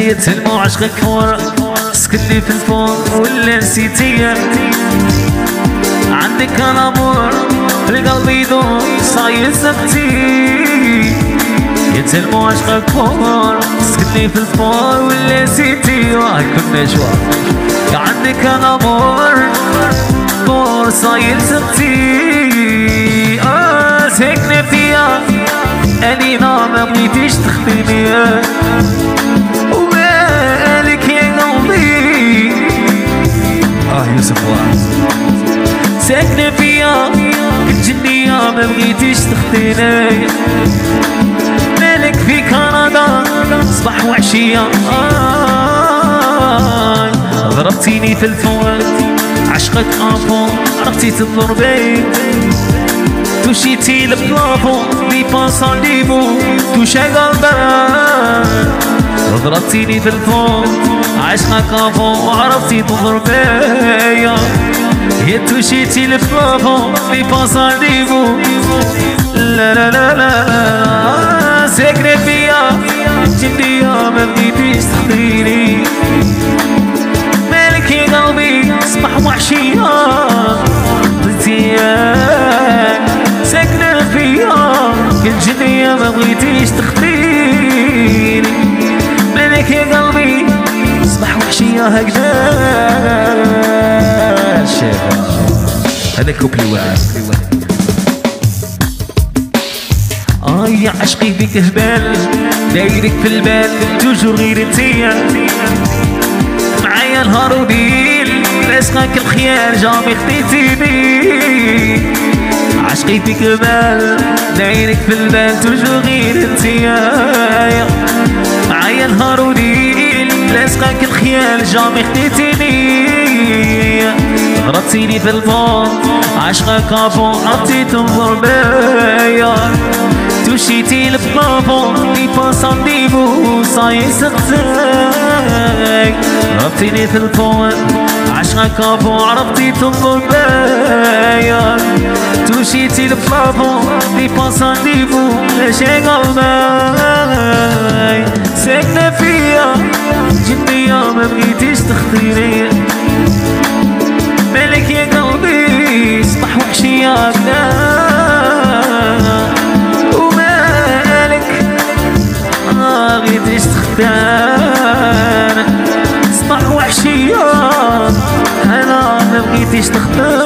يتهموا عشقك كور سكني في الفون ولا نسيتيا عندك الامور في القلب يدور صاير سبتي يتهموا عشقك كور سكني في الفون ولا نسيتي كنا شوا عندك الامور دور صاير سبتي ساكنة فيا أنينا ما بغيتيش تخفيني ومالك يا قلبي يوسف واحد ساكنة فيا الجنية ما بغيتيش تخفيني مالك في كندا صباح وعشية ضربتيني في الفون عشقك افون عرفتي تنظر بي توشيتي البلافون دي بانسان ديفو توشا قلبك ضربتيني في الفون عشقك افون وعرفتي تنظر بيا هي توشيتي البلافون دي بانسان ديفو لا لا لا لا ساكنة فيا جنية ما بغيتيش تخليني مالك يا قلبي صباح وعشية ساكنة فيا كل جنية ما بغيتيش تخفيني مالك يا قلبي صباح وعشية هكذا هذا كوبلي واحد يا عشقي بك هبال دايرك في البال توجور غير انتيا معايا نهار وليل رزقك الخيال جامي خديتيني عشقي فيك بال دايرك في البال توجور غير انتيا معايا نهار وليل رزقك الخيال جامي خديتيني غربتيني في الفون عشقك افون عرفتي تنظر بيا توشيتي البلافون دي بانسان ديفو صاير سقتك غربتيني في الفون عشقك افون عرفتي تنظر بيا توشيتي البلافون دي بانسان ديفو ليش يا قلبي ساكنة فيا جنية ما بغيتيش تخطيني مالك يا قلبي صباح وعشية بغيتيش تختار صباح وعشية أنا ما بغيتيش تختار